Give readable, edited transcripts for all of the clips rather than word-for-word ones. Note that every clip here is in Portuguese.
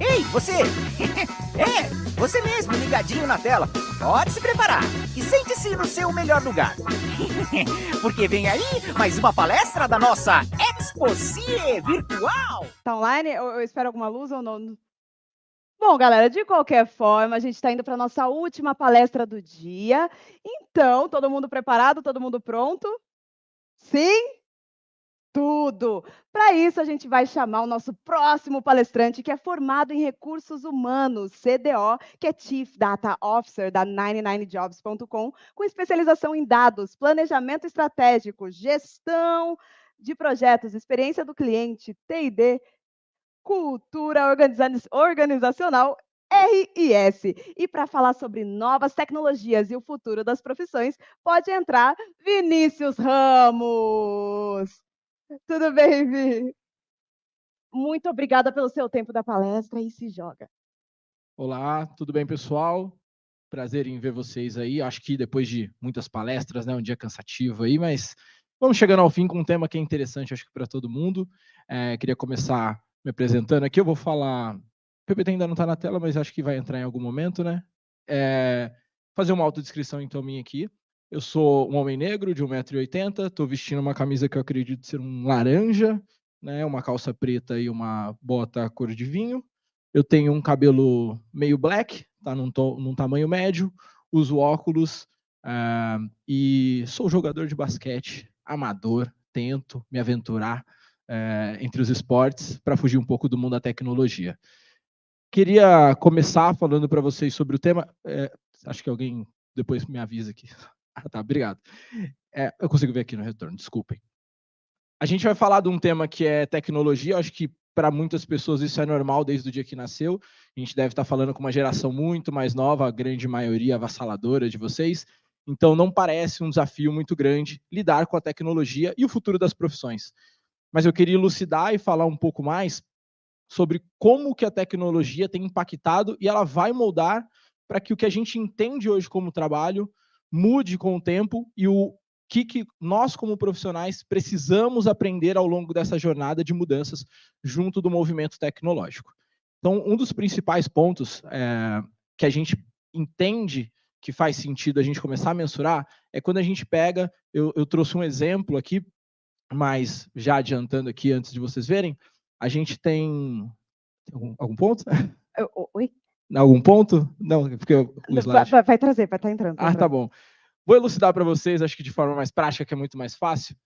Ei, você! Você mesmo, ligadinho na tela. Pode se preparar e sente-se no seu melhor lugar. Porque vem aí mais uma palestra da nossa Expocie Virtual. Tá online? Eu espero alguma luz ou não? Bom, galera, de qualquer forma, a gente está indo para a nossa última palestra do dia. Então, todo mundo preparado? Todo mundo pronto? Sim? Tudo! Para isso, a gente vai chamar o nosso próximo palestrante, que é formado em Recursos Humanos, CDO, que é Chief Data Officer da 99jobs.com, com especialização em dados, planejamento estratégico, gestão de projetos, experiência do cliente, T&D, cultura organizacional, RIS. E para falar sobre novas tecnologias e o futuro das profissões, pode entrar Vinícius Ramos. Tudo bem, Vi? Muito obrigada pelo seu tempo da palestra e se joga. Olá, tudo bem, pessoal? Prazer em ver vocês aí. Acho que depois de muitas palestras, né, um dia cansativo aí, mas vamos chegando ao fim com um tema que é interessante, acho que para todo mundo. Queria começar me apresentando aqui. Eu vou falar. O PPT ainda não está na tela, mas acho que vai entrar em algum momento, né? Fazer uma autodescrição então minha aqui. Eu sou um homem negro de 1,80 m, estou vestindo uma camisa que eu acredito ser um laranja, né, uma calça preta e uma bota cor de vinho. Eu tenho um cabelo meio black, tá num tamanho médio, uso óculos e sou jogador de basquete, amador, tento me aventurar entre os esportes para fugir um pouco do mundo da tecnologia. Queria começar falando para vocês sobre o tema. Acho que alguém depois me avisa aqui. Ah, tá, obrigado. Eu consigo ver aqui no retorno, desculpem. A gente vai falar de um tema que é tecnologia. Eu acho que para muitas pessoas isso é normal desde o dia que nasceu. A gente deve estar falando com uma geração muito mais nova, a grande maioria avassaladora de vocês. Então não parece um desafio muito grande lidar com a tecnologia e o futuro das profissões. Mas eu queria elucidar e falar um pouco mais sobre como que a tecnologia tem impactado e ela vai moldar para que o que a gente entende hoje como trabalho mude com o tempo e o que nós, como profissionais, precisamos aprender ao longo dessa jornada de mudanças junto do movimento tecnológico. Então, um dos principais pontos que a gente entende que faz sentido a gente começar a mensurar é quando a gente pega, eu trouxe um exemplo aqui, mas já adiantando aqui antes de vocês verem, a gente tem algum ponto? Oi? Algum ponto? Não, porque o slide... Vai trazer, vai estar entrando. Tá bom. Vou elucidar para vocês, acho que de forma mais prática, que é muito mais fácil.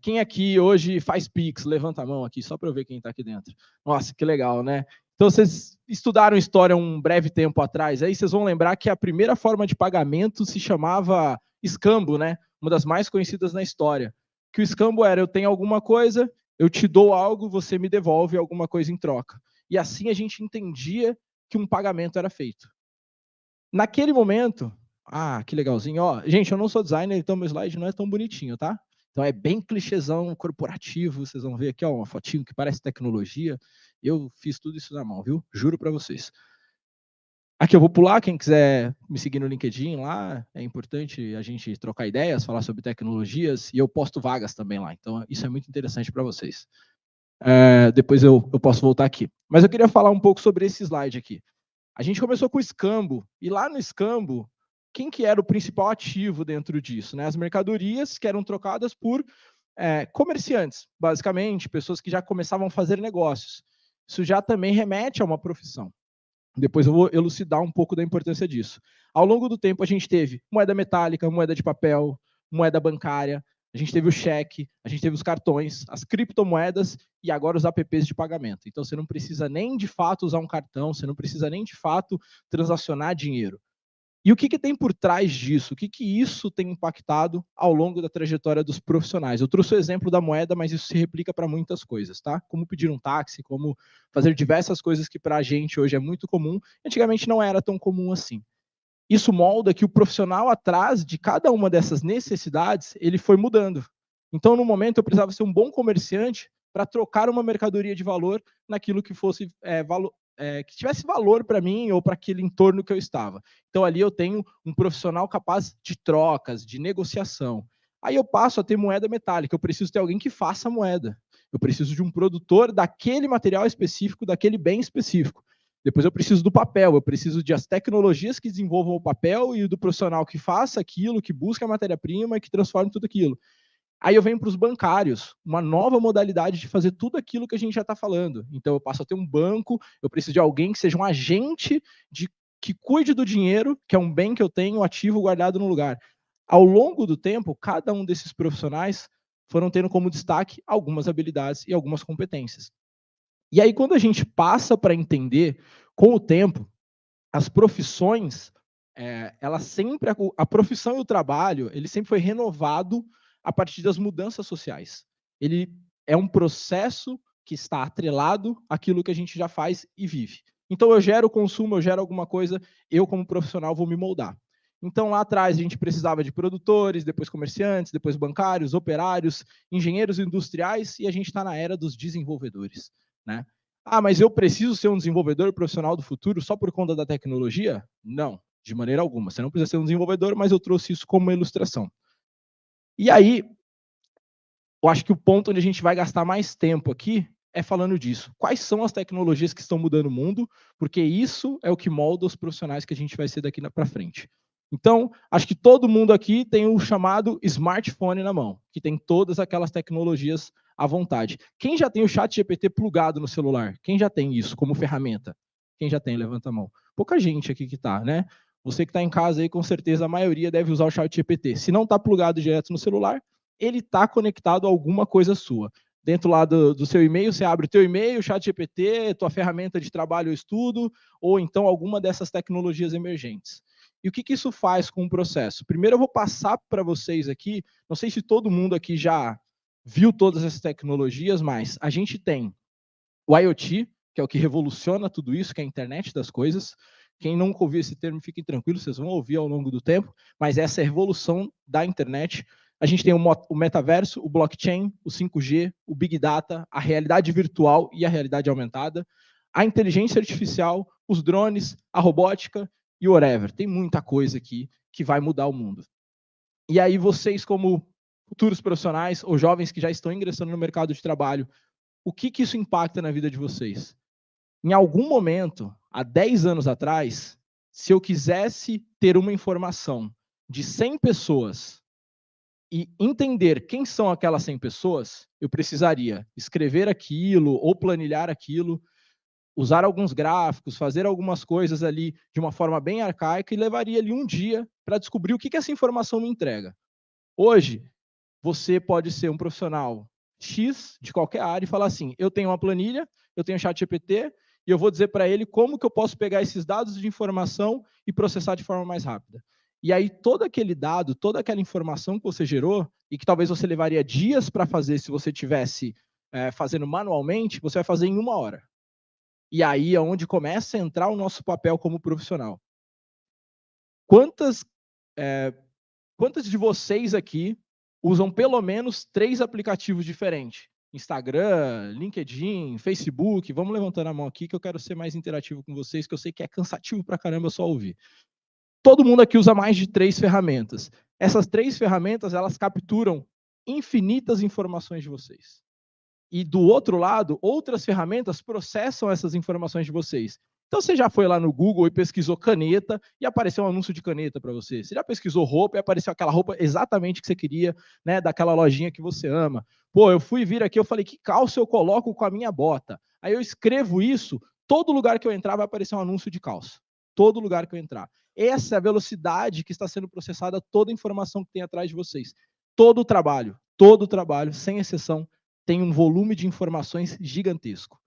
Quem aqui hoje faz Pix? Levanta a mão aqui, só para eu ver quem está aqui dentro. Nossa, que legal, né? Então, vocês estudaram história um breve tempo atrás, aí vocês vão lembrar que a primeira forma de pagamento se chamava escambo, né? Uma das mais conhecidas na história. Que o escambo era, eu tenho alguma coisa, eu te dou algo, você me devolve alguma coisa em troca. E assim a gente entendia que um pagamento era feito. Naquele momento, que legalzinho. Ó, gente, eu não sou designer, então meu slide não é tão bonitinho, tá? Então é bem clichêzão corporativo, vocês vão ver aqui, ó, uma fotinho que parece tecnologia. Eu fiz tudo isso na mão, viu? Juro para vocês. Aqui eu vou pular, quem quiser me seguir no LinkedIn lá, é importante a gente trocar ideias, falar sobre tecnologias, e eu posto vagas também lá, então isso é muito interessante para vocês. Depois eu posso voltar aqui. Mas eu queria falar um pouco sobre esse slide aqui. A gente começou com o escambo, e lá no escambo, quem que era o principal ativo dentro disso? Né? As mercadorias que eram trocadas por comerciantes, basicamente, pessoas que já começavam a fazer negócios. Isso já também remete a uma profissão. Depois eu vou elucidar um pouco da importância disso. Ao longo do tempo, a gente teve moeda metálica, moeda de papel, moeda bancária, a gente teve o cheque, a gente teve os cartões, as criptomoedas e agora os apps de pagamento. Então, você não precisa nem de fato usar um cartão, você não precisa nem de fato transacionar dinheiro. E o que tem por trás disso? O que isso tem impactado ao longo da trajetória dos profissionais? Eu trouxe o exemplo da moeda, mas isso se replica para muitas coisas, tá? Como pedir um táxi, como fazer diversas coisas que para a gente hoje é muito comum, antigamente não era tão comum assim. Isso molda que o profissional atrás de cada uma dessas necessidades, ele foi mudando. Então, no momento, eu precisava ser um bom comerciante para trocar uma mercadoria de valor naquilo que fosse que tivesse valor para mim ou para aquele entorno que eu estava. Então, ali eu tenho um profissional capaz de trocas, de negociação. Aí eu passo a ter moeda metálica, eu preciso ter alguém que faça moeda. Eu preciso de um produtor daquele material específico, daquele bem específico. Depois eu preciso do papel, eu preciso de as tecnologias que desenvolvam o papel e do profissional que faça aquilo, que busca a matéria-prima e que transforme tudo aquilo. Aí eu venho para os bancários, uma nova modalidade de fazer tudo aquilo que a gente já está falando. Então eu passo a ter um banco, eu preciso de alguém que seja um agente que cuide do dinheiro, que é um bem que eu tenho, ativo guardado no lugar. Ao longo do tempo, cada um desses profissionais foram tendo como destaque algumas habilidades e algumas competências. E aí, quando a gente passa para entender, com o tempo, as profissões, ela sempre, a profissão e o trabalho, ele sempre foi renovado a partir das mudanças sociais. Ele é um processo que está atrelado àquilo que a gente já faz e vive. Então, eu gero consumo, eu gero alguma coisa, eu, como profissional, vou me moldar. Então, lá atrás, a gente precisava de produtores, depois comerciantes, depois bancários, operários, engenheiros industriais, e a gente está na era dos desenvolvedores, né? Ah, mas eu preciso ser um desenvolvedor profissional do futuro só por conta da tecnologia? Não, de maneira alguma. Você não precisa ser um desenvolvedor, mas eu trouxe isso como uma ilustração. E aí, eu acho que o ponto onde a gente vai gastar mais tempo aqui é falando disso. Quais são as tecnologias que estão mudando o mundo? Porque isso é o que molda os profissionais que a gente vai ser daqui para frente. Então, acho que todo mundo aqui tem o chamado smartphone na mão, que tem todas aquelas tecnologias à vontade. Quem já tem o ChatGPT plugado no celular? Quem já tem isso como ferramenta? Quem já tem? Levanta a mão. Pouca gente aqui que está, né? Você que está em casa aí, com certeza a maioria deve usar o ChatGPT. Se não está plugado direto no celular, ele está conectado a alguma coisa sua. Dentro lá do seu e-mail, você abre o teu e-mail, o ChatGPT, tua ferramenta de trabalho ou estudo, ou então alguma dessas tecnologias emergentes. E o que isso faz com o processo? Primeiro eu vou passar para vocês aqui, não sei se todo mundo aqui já viu todas essas tecnologias, mas a gente tem o IoT, que é o que revoluciona tudo isso, que é a internet das coisas. Quem nunca ouviu esse termo, fiquem tranquilos, vocês vão ouvir ao longo do tempo, mas essa é a revolução da internet. A gente tem o metaverso, o blockchain, o 5G, o Big Data, a realidade virtual e a realidade aumentada, a inteligência artificial, os drones, a robótica e whatever. Tem muita coisa aqui que vai mudar o mundo. E aí vocês, como futuros profissionais ou jovens que já estão ingressando no mercado de trabalho, o que isso impacta na vida de vocês? Em algum momento, há 10 anos atrás, se eu quisesse ter uma informação de 100 pessoas e entender quem são aquelas 100 pessoas, eu precisaria escrever aquilo ou planilhar aquilo, usar alguns gráficos, fazer algumas coisas ali de uma forma bem arcaica e levaria ali um dia para descobrir o que essa informação me entrega. Hoje, você pode ser um profissional X de qualquer área e falar assim, eu tenho uma planilha, eu tenho o ChatGPT e eu vou dizer para ele como que eu posso pegar esses dados de informação e processar de forma mais rápida. E aí todo aquele dado, toda aquela informação que você gerou e que talvez você levaria dias para fazer se você tivesse fazendo manualmente, você vai fazer em 1 hora. E aí é onde começa a entrar o nosso papel como profissional. Quantas de vocês aqui usam pelo menos 3 aplicativos diferentes? Instagram, LinkedIn, Facebook. Vamos levantando a mão aqui que eu quero ser mais interativo com vocês, que eu sei que é cansativo pra caramba só ouvir. Todo mundo aqui usa mais de 3 ferramentas. Essas 3 ferramentas, elas capturam infinitas informações de vocês. E do outro lado, outras ferramentas processam essas informações de vocês. Então você já foi lá no Google e pesquisou caneta e apareceu um anúncio de caneta para você. Você já pesquisou roupa e apareceu aquela roupa exatamente que você queria, né, daquela lojinha que você ama. Pô, eu fui vir aqui, eu falei, que calça eu coloco com a minha bota? Aí eu escrevo isso, todo lugar que eu entrar vai aparecer um anúncio de calça. Todo lugar que eu entrar. Essa é a velocidade que está sendo processada toda a informação que tem atrás de vocês. Todo o trabalho, sem exceção, tem um volume de informações gigantesco.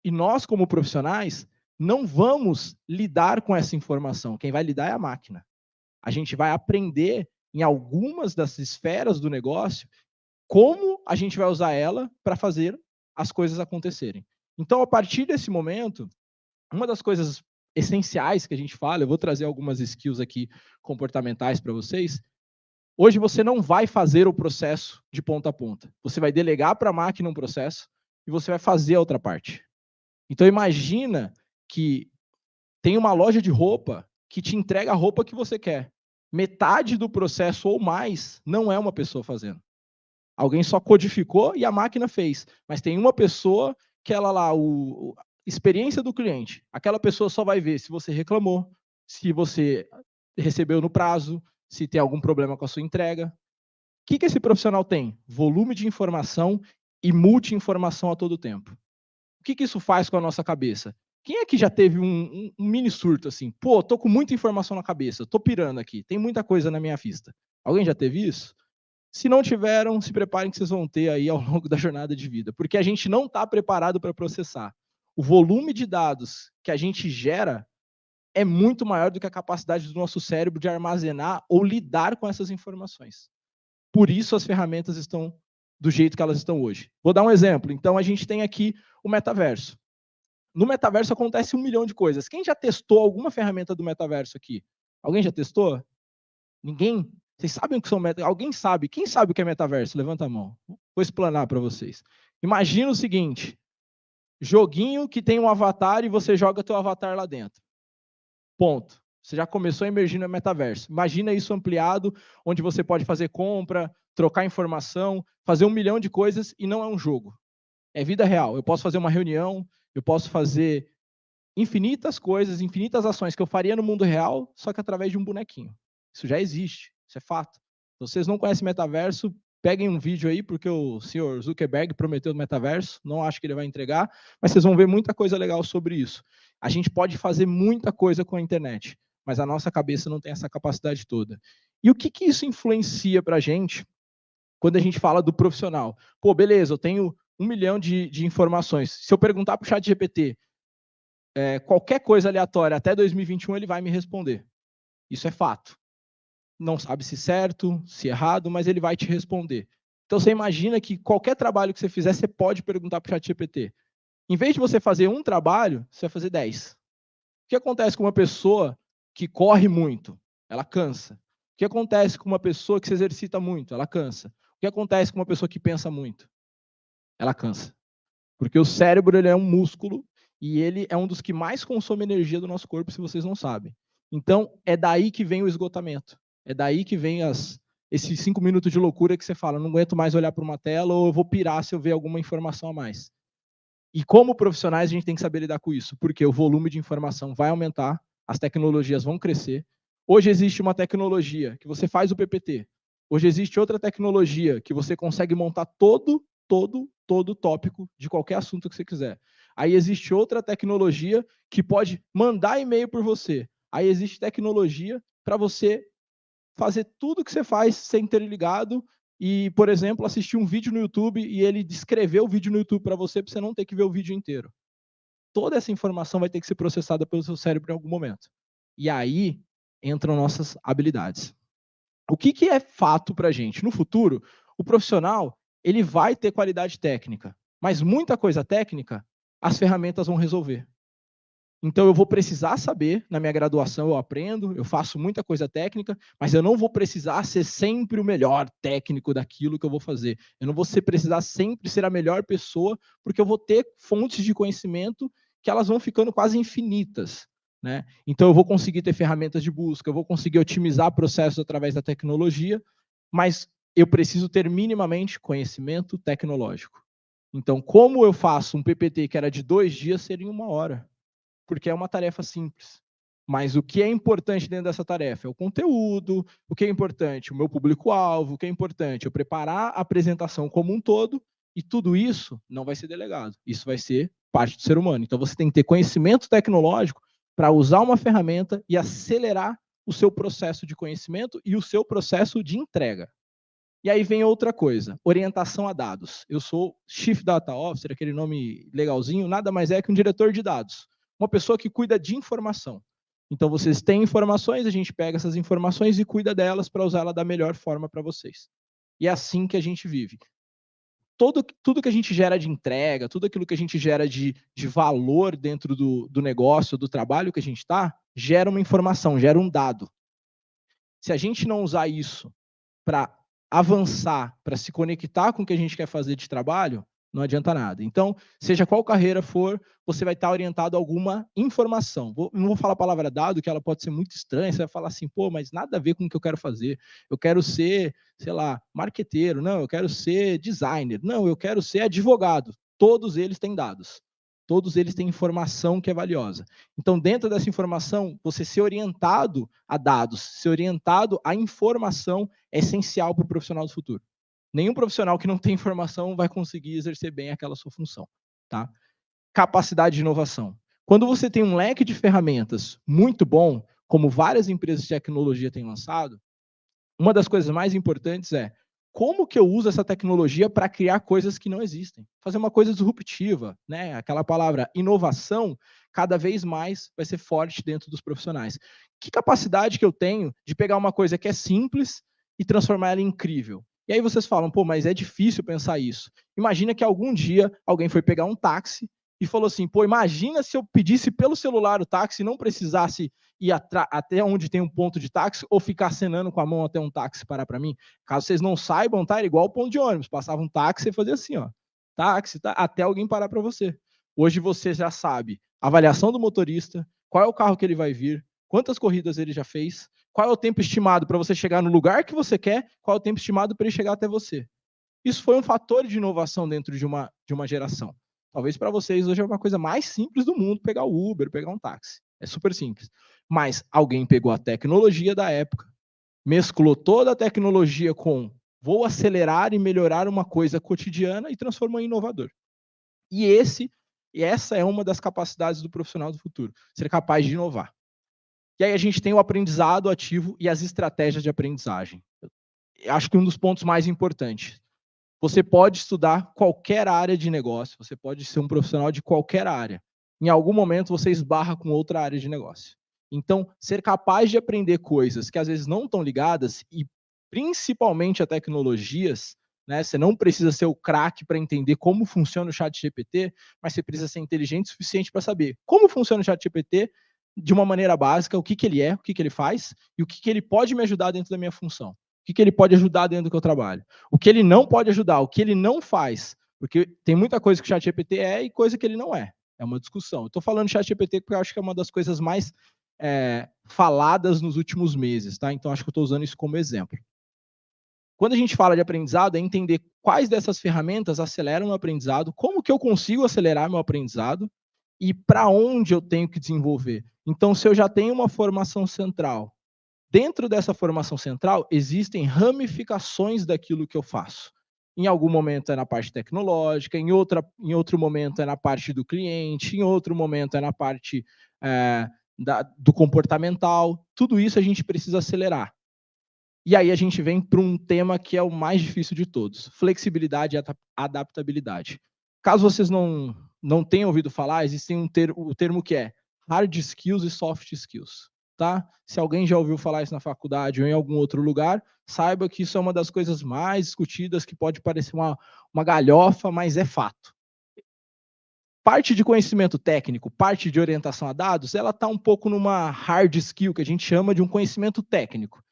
E nós, como profissionais, não vamos lidar com essa informação. Quem vai lidar é a máquina. A gente vai aprender em algumas das esferas do negócio como a gente vai usar ela para fazer as coisas acontecerem. Então, a partir desse momento, uma das coisas essenciais que a gente fala, eu vou trazer algumas skills aqui comportamentais para vocês. Hoje você não vai fazer o processo de ponta a ponta. Você vai delegar para a máquina um processo e você vai fazer a outra parte. Então imagina que tem uma loja de roupa que te entrega a roupa que você quer. Metade do processo ou mais não é uma pessoa fazendo. Alguém só codificou e a máquina fez. Mas tem uma pessoa que ela lá, experiência do cliente, aquela pessoa só vai ver se você reclamou, se você recebeu no prazo, se tem algum problema com a sua entrega. O que esse profissional tem? Volume de informação e multi-informação a todo tempo. O que isso faz com a nossa cabeça? Quem é que já teve um mini surto assim? Pô, tô com muita informação na cabeça, tô pirando aqui, tem muita coisa na minha vista. Alguém já teve isso? Se não tiveram, se preparem que vocês vão ter aí ao longo da jornada de vida, porque a gente não está preparado para processar. O volume de dados que a gente gera é muito maior do que a capacidade do nosso cérebro de armazenar ou lidar com essas informações. Por isso as ferramentas estão do jeito que elas estão hoje. Vou dar um exemplo. Então a gente tem aqui o metaverso. No metaverso acontece 1 milhão de coisas. Quem já testou alguma ferramenta do metaverso aqui? Alguém já testou? Ninguém? Vocês sabem o que são metaverso? Alguém sabe? Quem sabe o que é metaverso? Levanta a mão. Vou explanar para vocês. Imagina o seguinte: joguinho que tem um avatar e você joga teu avatar lá dentro. Ponto. Você já começou a emergir no metaverso. Imagina isso ampliado, onde você pode fazer compra, trocar informação, fazer 1 milhão de coisas e não é um jogo. É vida real. Eu posso fazer uma reunião, eu posso fazer infinitas coisas, infinitas ações que eu faria no mundo real, só que através de um bonequinho. Isso já existe, isso é fato. Se vocês não conhecem metaverso, peguem um vídeo aí, porque o senhor Zuckerberg prometeu o metaverso, não acho que ele vai entregar, mas vocês vão ver muita coisa legal sobre isso. A gente pode fazer muita coisa com a internet, mas a nossa cabeça não tem essa capacidade toda. E o que isso influencia para a gente quando a gente fala do profissional? Pô, beleza, eu tenho 1 milhão de informações. Se eu perguntar para o ChatGPT qualquer coisa aleatória até 2021, ele vai me responder. Isso é fato. Não sabe se certo, se errado, mas ele vai te responder. Então você imagina que qualquer trabalho que você fizer, você pode perguntar para o ChatGPT. Em vez de você fazer um trabalho, você vai fazer 10. O que acontece com uma pessoa que corre muito? Ela cansa. O que acontece com uma pessoa que se exercita muito? Ela cansa. O que acontece com uma pessoa que pensa muito? Ela cansa. Porque o cérebro ele é um músculo e ele é um dos que mais consome energia do nosso corpo, se vocês não sabem. Então, é daí que vem o esgotamento. É daí que vem esses 5 minutos de loucura que você fala, não aguento mais olhar para uma tela ou eu vou pirar se eu ver alguma informação a mais. E como profissionais, a gente tem que saber lidar com isso, porque o volume de informação vai aumentar, as tecnologias vão crescer. Hoje existe uma tecnologia que você faz o PPT. Hoje existe outra tecnologia que você consegue montar todo tópico de qualquer assunto que você quiser. Aí existe outra tecnologia que pode mandar e-mail por você. Aí existe tecnologia para você fazer tudo que você faz ser interligado e, por exemplo, assistir um vídeo no YouTube e ele descrever o vídeo no YouTube para você não ter que ver o vídeo inteiro. Toda essa informação vai ter que ser processada pelo seu cérebro em algum momento. E aí entram nossas habilidades. O que é fato para a gente? No futuro, o profissional ele vai ter qualidade técnica, mas muita coisa técnica as ferramentas vão resolver. Então eu vou precisar saber, na minha graduação eu aprendo, eu faço muita coisa técnica, mas eu não vou precisar ser sempre o melhor técnico daquilo que eu vou fazer. Eu não vou precisar sempre ser a melhor pessoa, porque eu vou ter fontes de conhecimento que elas vão ficando quase infinitas. Né? Então eu vou conseguir ter ferramentas de busca, eu vou conseguir otimizar processos através da tecnologia, mas eu preciso ter minimamente conhecimento tecnológico. Então, como eu faço um PPT que era de 2 dias, seria em 1 hora? Porque é uma tarefa simples. Mas o que é importante dentro dessa tarefa é o conteúdo, o que é importante, o meu público-alvo, o que é importante, eu preparar a apresentação como um todo, e tudo isso não vai ser delegado. Isso vai ser parte do ser humano. Então você tem que ter conhecimento tecnológico para usar uma ferramenta e acelerar o seu processo de conhecimento e o seu processo de entrega. E aí vem outra coisa, orientação a dados. Eu sou Chief Data Officer, aquele nome legalzinho, nada mais é que um diretor de dados. Uma pessoa que cuida de informação. Então, vocês têm informações, a gente pega essas informações e cuida delas para usá-la da melhor forma para vocês. E é assim que a gente vive. Tudo que a gente gera de entrega, tudo aquilo que a gente gera de valor dentro do negócio, do trabalho que a gente está, gera uma informação, gera um dado. Se a gente não usar isso para avançar, para se conectar com o que a gente quer fazer de trabalho, Não adianta nada. Então, seja qual carreira for, você vai estar orientado a alguma informação. Não vou falar a palavra dado, que ela pode ser muito estranha, você vai falar assim, pô, mas nada a ver com o que eu quero fazer. Eu quero ser, sei lá, marqueteiro. Não, eu quero ser designer. Não, eu quero ser advogado. Todos eles têm dados. Todos eles têm informação que é valiosa. Então, dentro dessa informação, você ser orientado a dados, ser orientado à informação é essencial para o profissional do futuro. Nenhum profissional que não tem informação vai conseguir exercer bem aquela sua função. Tá? Capacidade de inovação. Quando você tem um leque de ferramentas muito bom, como várias empresas de tecnologia têm lançado, uma das coisas mais importantes é como que eu uso essa tecnologia para criar coisas que não existem. Fazer uma coisa disruptiva, né? Aquela palavra inovação, cada vez mais vai ser forte dentro dos profissionais. Que capacidade que eu tenho de pegar uma coisa que é simples e transformar ela em incrível? E aí vocês falam, pô, mas é difícil pensar isso. Imagina que algum dia alguém foi pegar um táxi e falou assim, pô, imagina se eu pedisse pelo celular o táxi e não precisasse ir até onde tem um ponto de táxi ou ficar acenando com a mão até um táxi parar para mim. Caso vocês não saibam, tá? Era igual o ponto de ônibus. Passava um táxi e fazia assim, ó. Táxi, tá? Até alguém parar para você. Hoje você já sabe a avaliação do motorista, qual é o carro que ele vai vir, quantas corridas ele já fez, qual é o tempo estimado para você chegar no lugar que você quer, qual é o tempo estimado para ele chegar até você. Isso foi um fator de inovação dentro de uma geração. Talvez para vocês hoje é uma coisa mais simples do mundo pegar o Uber, pegar um táxi. É super simples. Mas alguém pegou a tecnologia da época, mesclou toda a tecnologia com vou acelerar e melhorar uma coisa cotidiana e transformou em inovador. E essa é uma das capacidades do profissional do futuro, ser capaz de inovar. E aí a gente tem o aprendizado ativo e as estratégias de aprendizagem. Eu acho que um dos pontos mais importantes. Você pode estudar qualquer área de negócio, você pode ser um profissional de qualquer área. Em algum momento você esbarra com outra área de negócio. Então, ser capaz de aprender coisas que às vezes não estão ligadas, e principalmente a tecnologias, né? Você não precisa ser o craque para entender como funciona o ChatGPT, mas você precisa ser inteligente o suficiente para saber como funciona o ChatGPT de uma maneira básica, o que ele é, o que ele faz, e o que ele pode me ajudar dentro da minha função. O que ele pode ajudar dentro do que eu trabalho. O que ele não pode ajudar, o que ele não faz. Porque tem muita coisa que o ChatGPT é e coisa que ele não é. É uma discussão. Eu estou falando de ChatGPT porque eu acho que é uma das coisas mais faladas nos últimos meses. Tá? Então, acho que eu estou usando isso como exemplo. Quando a gente fala de aprendizado, é entender quais dessas ferramentas aceleram o aprendizado, como que eu consigo acelerar meu aprendizado e para onde eu tenho que desenvolver. Então, se eu já tenho uma formação central, dentro dessa formação central, existem ramificações daquilo que eu faço. Em algum momento é na parte tecnológica, em outro momento é na parte do cliente, em outro momento é na parte do comportamental. Tudo isso a gente precisa acelerar. E aí a gente vem para um tema que é o mais difícil de todos, flexibilidade e adaptabilidade. Caso vocês não tenham ouvido falar, existe o termo que é hard skills e soft skills. Tá? Se alguém já ouviu falar isso na faculdade ou em algum outro lugar, saiba que isso é uma das coisas mais discutidas, que pode parecer uma galhofa, mas é fato. Parte de conhecimento técnico, parte de orientação a dados, ela está um pouco numa hard skill, que a gente chama de um conhecimento técnico.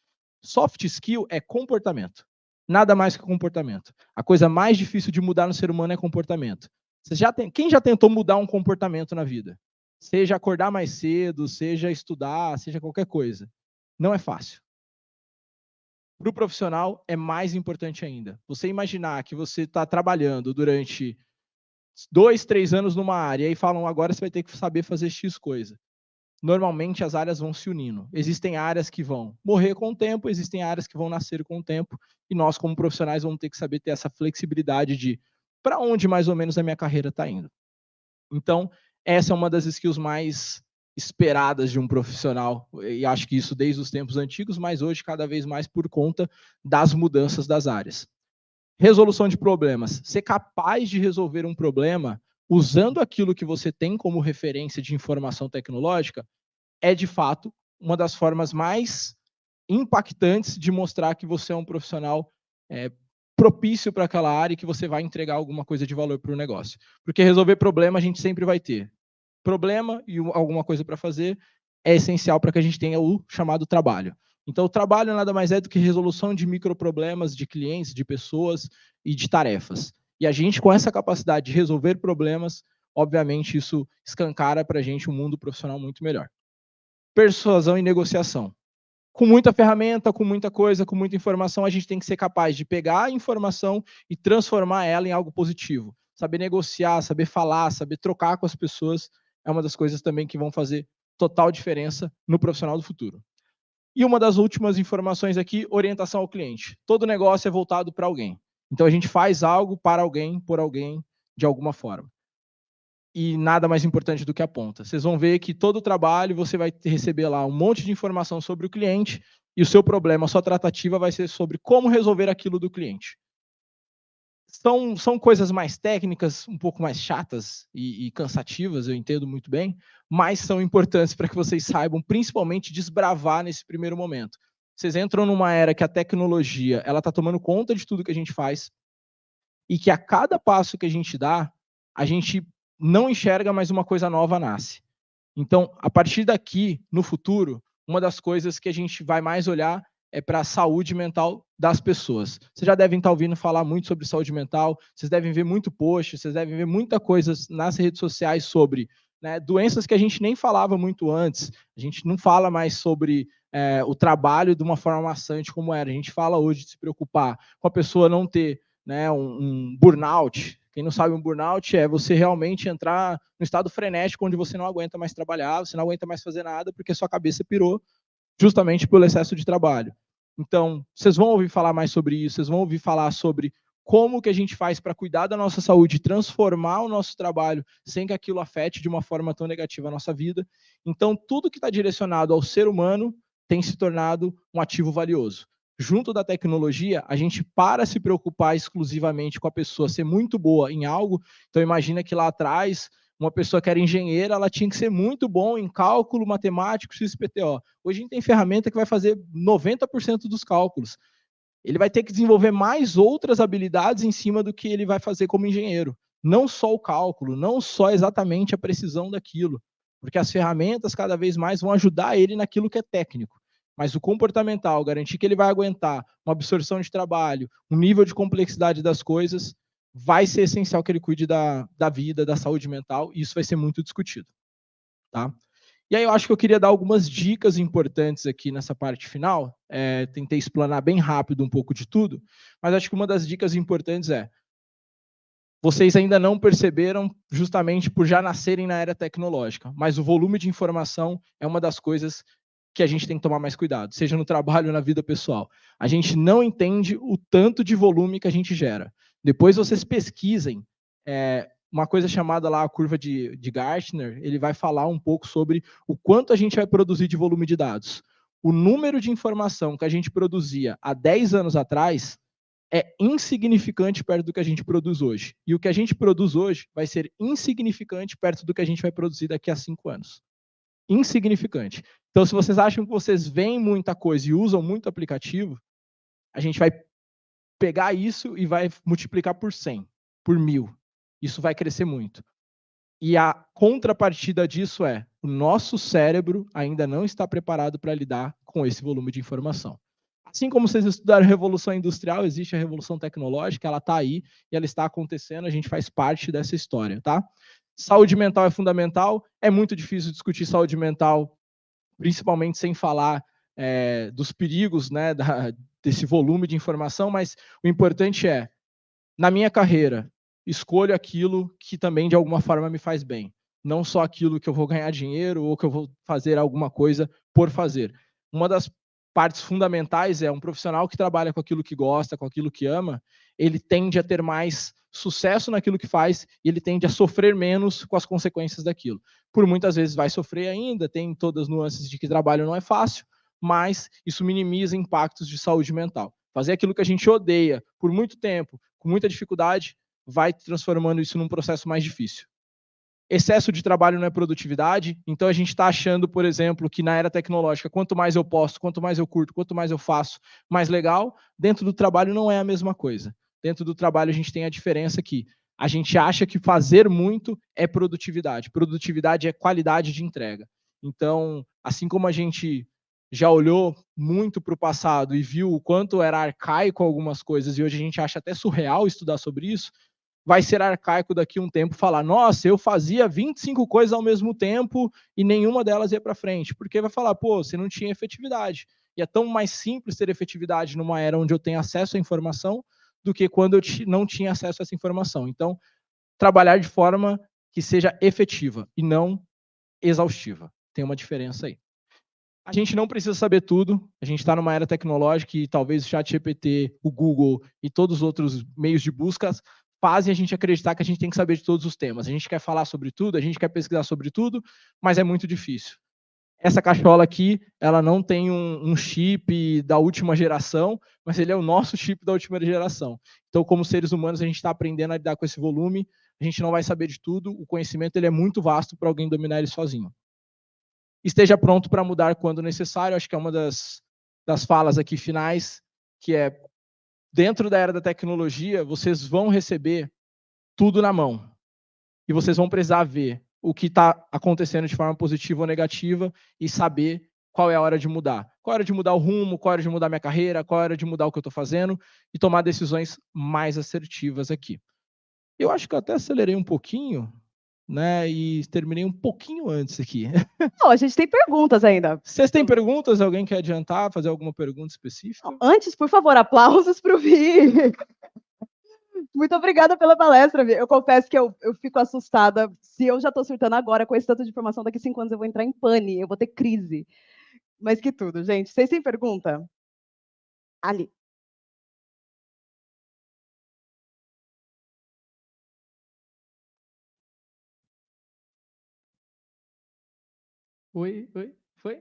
Soft skill é comportamento. Nada mais que comportamento. A coisa mais difícil de mudar no ser humano é comportamento. Quem já tentou mudar um comportamento na vida? Seja acordar mais cedo, seja estudar, seja qualquer coisa. Não é fácil. Para o profissional, é mais importante ainda. Você imaginar que você está trabalhando durante 2, 3 anos numa área e falam, agora você vai ter que saber fazer X coisa. Normalmente as áreas vão se unindo. Existem áreas que vão morrer com o tempo, existem áreas que vão nascer com o tempo, e nós, como profissionais, vamos ter que saber ter essa flexibilidade de para onde mais ou menos a minha carreira está indo. Então, essa é uma das skills mais esperadas de um profissional, e acho que isso desde os tempos antigos, mas hoje cada vez mais por conta das mudanças das áreas. Resolução de problemas. Ser capaz de resolver um problema usando aquilo que você tem como referência de informação tecnológica é, de fato, uma das formas mais impactantes de mostrar que você é um profissional propício para aquela área e que você vai entregar alguma coisa de valor para o negócio. Porque resolver problema a gente sempre vai ter. Problema e alguma coisa para fazer é essencial para que a gente tenha o chamado trabalho. Então, o trabalho nada mais é do que resolução de microproblemas de clientes, de pessoas e de tarefas. E a gente, com essa capacidade de resolver problemas, obviamente isso escancara para a gente um mundo profissional muito melhor. Persuasão e negociação. Com muita ferramenta, com muita coisa, com muita informação, a gente tem que ser capaz de pegar a informação e transformar ela em algo positivo. Saber negociar, saber falar, saber trocar com as pessoas é uma das coisas também que vão fazer total diferença no profissional do futuro. E uma das últimas informações aqui, orientação ao cliente. Todo negócio é voltado para alguém. Então a gente faz algo para alguém, por alguém, de alguma forma. E nada mais importante do que a ponta. Vocês vão ver que todo o trabalho você vai receber lá um monte de informação sobre o cliente e o seu problema, a sua tratativa vai ser sobre como resolver aquilo do cliente. São coisas mais técnicas, um pouco mais chatas e cansativas, eu entendo muito bem, mas são importantes para que vocês saibam, principalmente, desbravar nesse primeiro momento. Vocês entram numa era que a tecnologia ela está tomando conta de tudo que a gente faz e que a cada passo que a gente dá, a gente não enxerga, mas uma coisa nova nasce. Então, a partir daqui, no futuro, uma das coisas que a gente vai mais olhar é para a saúde mental das pessoas. Vocês já devem estar ouvindo falar muito sobre saúde mental, vocês devem ver muito post, vocês devem ver muita coisa nas redes sociais sobre, né, doenças que a gente nem falava muito antes. A gente não fala mais sobre o trabalho de uma forma maçante como era. A gente fala hoje de se preocupar com a pessoa não ter, né, um burnout. Quem não sabe, um burnout é você realmente entrar no estado frenético onde você não aguenta mais trabalhar, você não aguenta mais fazer nada porque sua cabeça pirou justamente pelo excesso de trabalho. Então, vocês vão ouvir falar mais sobre isso, vocês vão ouvir falar sobre como que a gente faz para cuidar da nossa saúde, transformar o nosso trabalho sem que aquilo afete de uma forma tão negativa a nossa vida. Então, tudo que está direcionado ao ser humano tem se tornado um ativo valioso. Junto da tecnologia, a gente para se preocupar exclusivamente com a pessoa ser muito boa em algo. Então, imagina que lá atrás, uma pessoa que era engenheira, ela tinha que ser muito bom em cálculo matemático, XPTO. Hoje a gente tem ferramenta que vai fazer 90% dos cálculos. Ele vai ter que desenvolver mais outras habilidades em cima do que ele vai fazer como engenheiro. Não só o cálculo, não só exatamente a precisão daquilo, porque as ferramentas cada vez mais vão ajudar ele naquilo que é técnico. Mas o comportamental, garantir que ele vai aguentar uma absorção de trabalho, um nível de complexidade das coisas, vai ser essencial que ele cuide da vida, da saúde mental, e isso vai ser muito discutido. Tá? E aí eu acho que eu queria dar algumas dicas importantes aqui nessa parte final. Tentei explanar bem rápido um pouco de tudo, mas acho que uma das dicas importantes é: vocês ainda não perceberam justamente por já nascerem na era tecnológica, mas o volume de informação é uma das coisas que a gente tem que tomar mais cuidado, seja no trabalho ou na vida pessoal. A gente não entende o tanto de volume que a gente gera. Depois vocês pesquisem uma coisa chamada lá a curva de Gartner, ele vai falar um pouco sobre o quanto a gente vai produzir de volume de dados. O número de informação que a gente produzia há 10 anos atrás é insignificante perto do que a gente produz hoje. E o que a gente produz hoje vai ser insignificante perto do que a gente vai produzir daqui a 5 anos. Insignificante. Então, se vocês acham que vocês veem muita coisa e usam muito aplicativo, a gente vai pegar isso e vai multiplicar por 100, por 1000. Isso vai crescer muito. E a contrapartida disso é: o nosso cérebro ainda não está preparado para lidar com esse volume de informação. Assim como vocês estudaram a Revolução Industrial, existe a Revolução Tecnológica, ela está aí e ela está acontecendo, a gente faz parte dessa história, tá? Saúde mental é fundamental, é muito difícil discutir saúde mental, principalmente sem falar dos perigos, né, desse volume de informação, mas o importante é, na minha carreira, escolho aquilo que também de alguma forma me faz bem, não só aquilo que eu vou ganhar dinheiro ou que eu vou fazer alguma coisa por fazer. Uma das partes fundamentais é um profissional que trabalha com aquilo que gosta, com aquilo que ama, ele tende a ter mais sucesso naquilo que faz e ele tende a sofrer menos com as consequências daquilo. Por muitas vezes vai sofrer ainda, tem todas as nuances de que trabalho não é fácil, mas isso minimiza impactos de saúde mental. Fazer aquilo que a gente odeia por muito tempo, com muita dificuldade, vai transformando isso num processo mais difícil. Excesso de trabalho não é produtividade, então a gente está achando, por exemplo, que na era tecnológica, quanto mais eu posto, quanto mais eu curto, quanto mais eu faço, mais legal. Dentro do trabalho não é a mesma coisa. Dentro do trabalho a gente tem a diferença que a gente acha que fazer muito é produtividade. Produtividade é qualidade de entrega. Então, assim como a gente já olhou muito para o passado e viu o quanto era arcaico algumas coisas, e hoje a gente acha até surreal estudar sobre isso, vai ser arcaico daqui a um tempo falar, nossa, eu fazia 25 coisas ao mesmo tempo e nenhuma delas ia para frente, porque vai falar, pô, você não tinha efetividade. E é tão mais simples ter efetividade numa era onde eu tenho acesso à informação do que quando eu não tinha acesso a essa informação. Então, trabalhar de forma que seja efetiva e não exaustiva. Tem uma diferença aí. A gente não precisa saber tudo, a gente está numa era tecnológica e talvez o ChatGPT, o Google e todos os outros meios de busca fazem a gente acreditar que a gente tem que saber de todos os temas. A gente quer falar sobre tudo, a gente quer pesquisar sobre tudo, mas é muito difícil. Essa cachola aqui, ela não tem um chip da última geração, mas ele é o nosso chip da última geração. Então, como seres humanos, a gente está aprendendo a lidar com esse volume, a gente não vai saber de tudo, o conhecimento ele é muito vasto para alguém dominar ele sozinho. Esteja pronto para mudar quando necessário, acho que é uma das falas aqui finais, que é, dentro da era da tecnologia, vocês vão receber tudo na mão. E vocês vão precisar ver o que está acontecendo de forma positiva ou negativa e saber qual é a hora de mudar. Qual é a hora de mudar o rumo, qual é a hora de mudar minha carreira, qual é a hora de mudar o que eu estou fazendo e tomar decisões mais assertivas aqui. Eu acho que eu até acelerei um pouquinho, né, e terminei um pouquinho antes aqui. Não, a gente tem perguntas ainda. Vocês têm perguntas? Alguém quer adiantar, fazer alguma pergunta específica? Antes, por favor, aplausos para o Vi. Muito obrigada pela palestra, Vi. Eu confesso que eu fico assustada. Se eu já estou surtando agora com esse tanto de informação, daqui a 5 anos eu vou entrar em pane, eu vou ter crise. Mas que tudo, gente. Vocês têm pergunta? Ali. Oi, foi? Foi.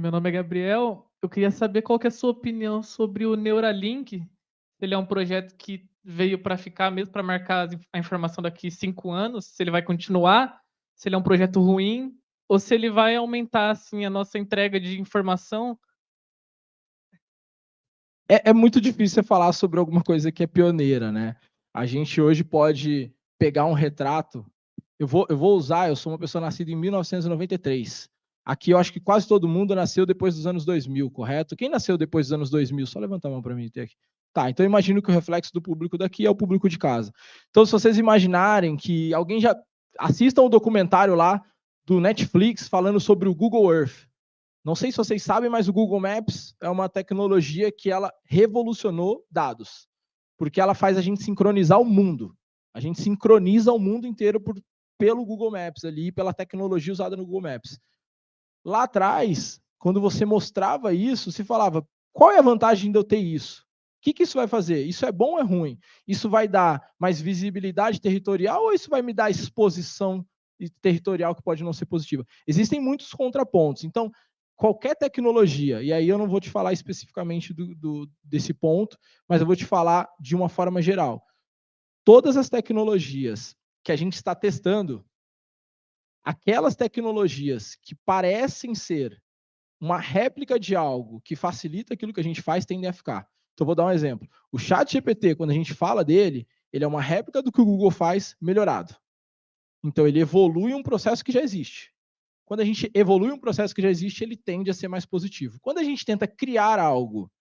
Meu nome é Gabriel. Eu queria saber qual que é a sua opinião sobre o Neuralink. Ele é um projeto que veio para ficar mesmo, para marcar a informação daqui 5 anos, se ele vai continuar, se ele é um projeto ruim, ou se ele vai aumentar assim, a nossa entrega de informação. É muito difícil você falar sobre alguma coisa que é pioneira, né? A gente hoje pode pegar um retrato. Eu vou usar, eu sou uma pessoa nascida em 1993. Aqui eu acho que quase todo mundo nasceu depois dos anos 2000, correto? Quem nasceu depois dos anos 2000? Só levanta a mão para mim ter aqui. Tá, então eu imagino que o reflexo do público daqui é o público de casa. Então, se vocês imaginarem que alguém já assistam o documentário lá do Netflix falando sobre o Google Earth. Não sei se vocês sabem, mas o Google Maps é uma tecnologia que ela revolucionou dados, porque ela faz a gente sincronizar o mundo. A gente sincroniza o mundo inteiro pelo Google Maps ali, pela tecnologia usada no Google Maps. Lá atrás, quando você mostrava isso, se falava, qual é a vantagem de eu ter isso? O que isso vai fazer? Isso é bom ou é ruim? Isso vai dar mais visibilidade territorial ou isso vai me dar exposição territorial que pode não ser positiva? Existem muitos contrapontos. Então, qualquer tecnologia, e aí eu não vou te falar especificamente desse ponto, mas eu vou te falar de uma forma geral. Todas as tecnologias que a gente está testando, aquelas tecnologias que parecem ser uma réplica de algo que facilita aquilo que a gente faz, tendem a ficar. Então, vou dar um exemplo. O ChatGPT, quando a gente fala dele, ele é uma réplica do que o Google faz melhorado. Então, ele evolui um processo que já existe. Quando a gente evolui um processo que já existe, ele tende a ser mais positivo. Quando a gente tenta criar algo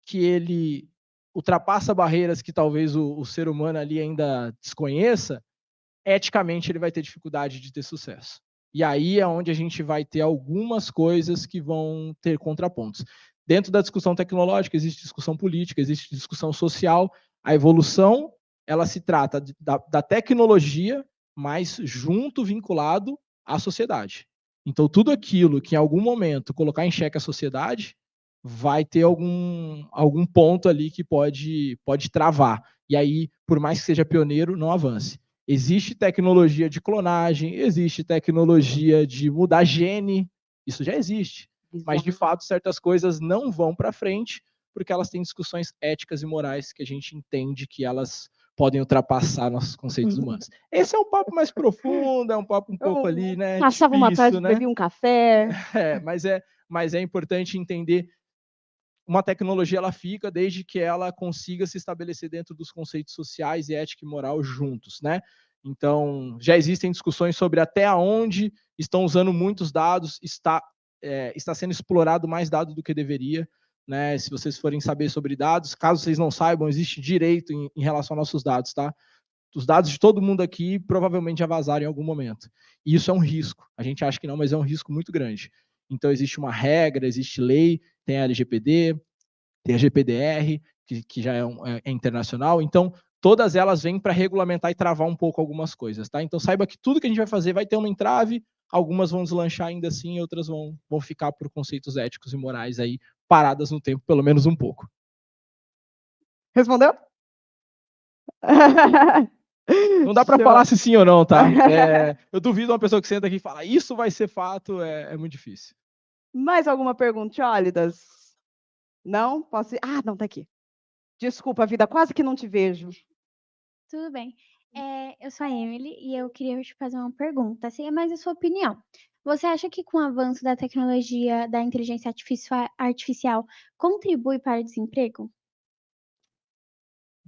que ele ultrapassa barreiras que talvez o ser humano ali ainda desconheça, eticamente ele vai ter dificuldade de ter sucesso. E aí é onde a gente vai ter algumas coisas que vão ter contrapontos. Dentro da discussão tecnológica, existe discussão política, existe discussão social. A evolução, ela se trata da tecnologia, mas junto, vinculado à sociedade. Então, tudo aquilo que em algum momento colocar em xeque a sociedade, vai ter algum ponto ali que pode travar. E aí, por mais que seja pioneiro, não avance. Existe tecnologia de clonagem, existe tecnologia de mudar gene, isso já existe. Mas, de fato, certas coisas não vão para frente, porque elas têm discussões éticas e morais que a gente entende que elas podem ultrapassar nossos conceitos humanos. Esse é um papo mais profundo, é um papo um pouco ali, né? Passava uma tarde, né? bebia um café. Mas é importante entender. Uma tecnologia ela fica desde que ela consiga se estabelecer dentro dos conceitos sociais e ética e moral juntos, né? Então, já existem discussões sobre até onde estão usando muitos dados, está sendo explorado mais dados do que deveria. né? Se vocês forem saber sobre dados, caso vocês não saibam, existe direito em relação aos nossos dados, tá? Os dados de todo mundo aqui provavelmente já vazaram em algum momento. E isso é um risco. A gente acha que não, mas é um risco muito grande. Então, existe uma regra, existe lei, tem a LGPD, tem a GPDR, que já é internacional. Então, todas elas vêm para regulamentar e travar um pouco algumas coisas, tá? Então, saiba que tudo que a gente vai fazer vai ter uma entrave, algumas vão deslanchar ainda assim, outras vão ficar por conceitos éticos e morais aí paradas no tempo, pelo menos um pouco. Respondeu? Não dá para falar se sim ou não, tá? Eu duvido uma pessoa que senta aqui e fala, isso vai ser fato, é muito difícil. Mais alguma pergunta, Tiólidas? Não? Posso ir? Ah, não, tá aqui. Desculpa, vida, quase que não te vejo. Tudo bem. Eu sou a Emily e eu queria te fazer uma pergunta. Seria mais a sua opinião. Você acha que com o avanço da tecnologia, da inteligência artificial, contribui para o desemprego?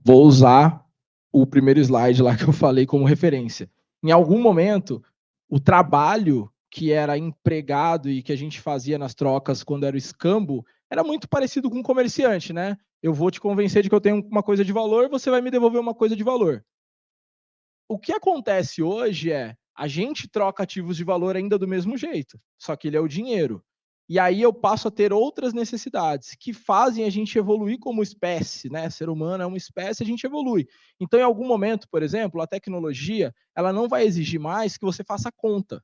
Vou usar o primeiro slide lá que eu falei como referência. Em algum momento, o trabalho que era empregado e que a gente fazia nas trocas quando era o escambo, era muito parecido com um comerciante, né? Eu vou te convencer de que eu tenho uma coisa de valor, você vai me devolver uma coisa de valor. O que acontece hoje é, a gente troca ativos de valor ainda do mesmo jeito, só que ele é o dinheiro. E aí eu passo a ter outras necessidades que fazem a gente evoluir como espécie, né? Ser humano é uma espécie, a gente evolui. Então, em algum momento, por exemplo, a tecnologia, ela não vai exigir mais que você faça conta,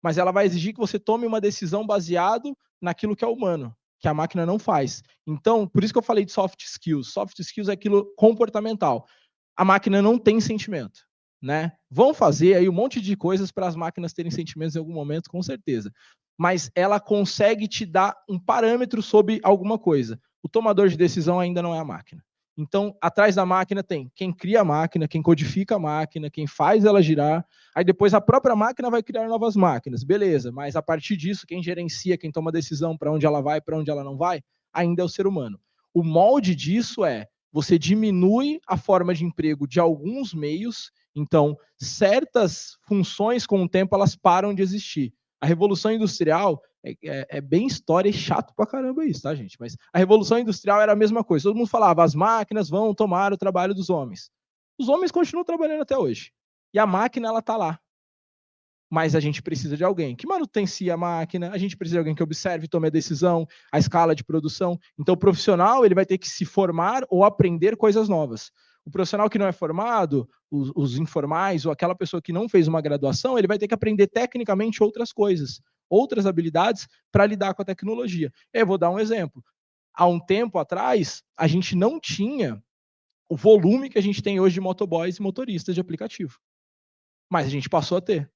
mas ela vai exigir que você tome uma decisão baseado naquilo que é humano, que a máquina não faz. Então, por isso que eu falei de soft skills. Soft skills é aquilo comportamental. A máquina não tem sentimento, né? Vão fazer aí um monte de coisas para as máquinas terem sentimentos em algum momento, com certeza. Mas ela consegue te dar um parâmetro sobre alguma coisa. O tomador de decisão ainda não é a máquina. Então, atrás da máquina tem quem cria a máquina, quem codifica a máquina, quem faz ela girar. Aí depois a própria máquina vai criar novas máquinas, beleza. Mas a partir disso, quem gerencia, quem toma decisão para onde ela vai, para onde ela não vai, ainda é o ser humano. O molde disso é, você diminui a forma de emprego de alguns meios, então certas funções com o tempo elas param de existir. A Revolução Industrial é bem história e chato pra caramba isso, tá, gente? Mas a Revolução Industrial era a mesma coisa. Todo mundo falava, as máquinas vão tomar o trabalho dos homens. Os homens continuam trabalhando até hoje. E a máquina, ela tá lá. Mas a gente precisa de alguém que manutencie a máquina, a gente precisa de alguém que observe, tome a decisão, a escala de produção. Então, o profissional ele vai ter que se formar ou aprender coisas novas. O profissional que não é formado, os informais ou aquela pessoa que não fez uma graduação, ele vai ter que aprender tecnicamente outras coisas, outras habilidades para lidar com a tecnologia. Eu vou dar um exemplo. Há um tempo atrás, a gente não tinha o volume que a gente tem hoje de motoboys e motoristas de aplicativo. Mas a gente passou a ter.